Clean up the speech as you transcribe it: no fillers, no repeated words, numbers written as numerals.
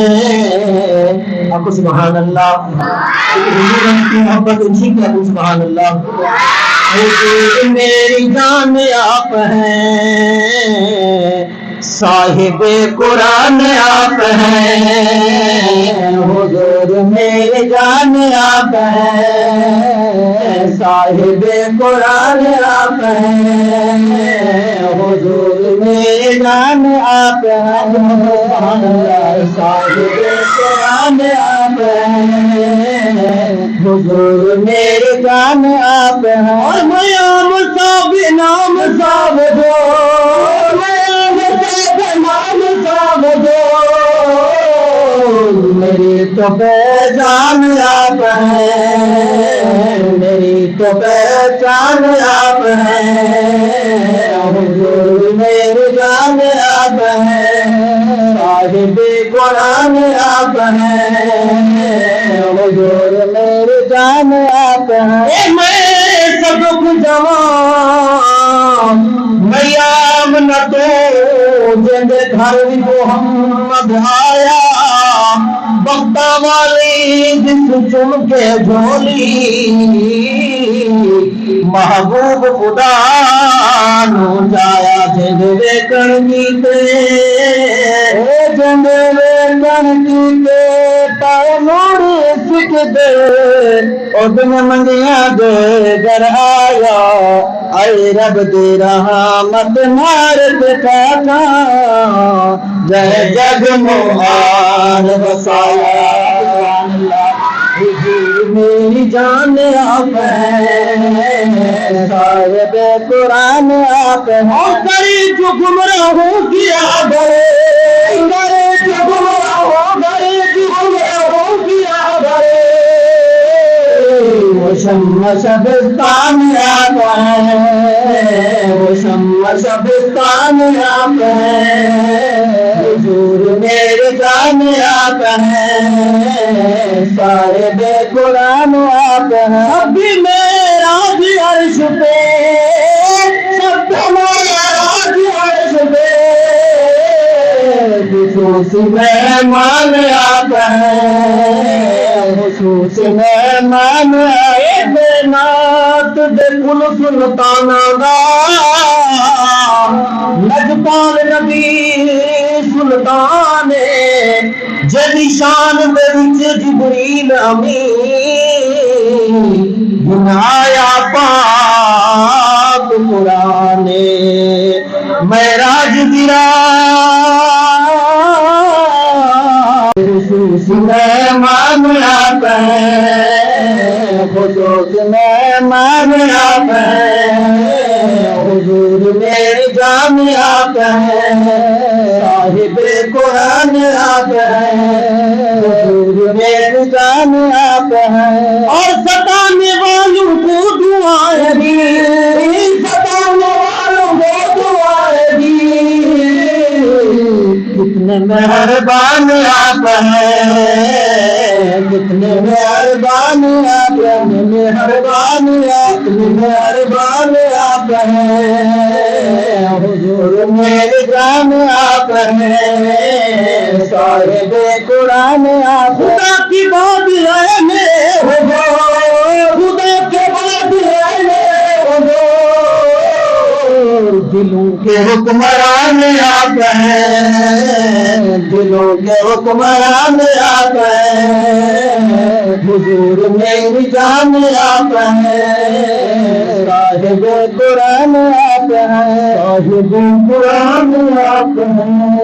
آپ کو سبحان اللہ کی محبت اسی کی آپ کو سبحان اللہ. حضور میری جان آپ ہیں، صاحب قرآن آپ ہیں. حضور میری جان آپ ہیں، صاحب قرآن آپ ہیں. حضور میری جان آپ ہیں، صاحب قرآن آپ ہیں. حضور میری جان آپ ہیں. اور میام صاحب نام صاحب دو، نام صاحب دو. میری تو پہچان آپ ہیں، میری تو پہچان آپ ہیں. حضور میری جان آپ ہیں، صاحب قرآن آپ ہیں. حضور میری جان آپ ہیں. میں سبق جوان میام نہ تو جند گھر محمد آیا. بختہ والی جس چم کے جھولی، محبوب خدا نو جایا. جند ویکن کیتے، جند ویکن کیتے پاؤ سکھ دے. ادن منگیاں دے گھر آیا، اے رب دی رحمت مارت کاکا. جے جگ موہان بسایا. حضور میری جان آپ ہیں، صاحب قرآن آپ ہیں. کرے جو گمراہوں کی آگے، کرے جو گمراہوں، کرے جو گمراہوں کی آگے. وہ شمع شبستان آپ ہیں، وہ شمع شبستان آپ ہیں. حضور میرے جان آپ ہیں، صاحب قرآن آپ ہیں. ابھی میرا بھی عرش پہ، سب میرا بھی عرش پہ خصوصی مہمان آپ ہیں. خصوصی مہمان آئے بے نات دے کل سلطانہ دا. لجپال نبی سلطان جدی شان دے وچ جبریل امین. بنایا پاک قرآن معراج دی رات. خصوصی مہمان آپ ہیں، خصوصی مہمان آپ ہیں. حضور میری جان آپ ہیں، صاحب قرآن آپ ہیں. حضور میری جان آپ ہیں. اور ستانے والوں کو دعائیں دی، ستانے والوں کو دعائیں دی. کتنے مہربان آپ ہیں، کتنے مہربان آپ ہیں. مہربان آپ، مہربان آپ ہیں. حضور میری جان آپ ہیں، صاحب قرآن آپ. خدا کی بات ہے میرے حضور، خدا کی بات ہے میرے حضور. دلوں کے حکمران آپ ہیں، دلوں کے حکمران آپ ہیں. حضور میری جان آپ ہیں، صاحب قرآن آپ ہیں. صاحب قرآن آپ ہیں.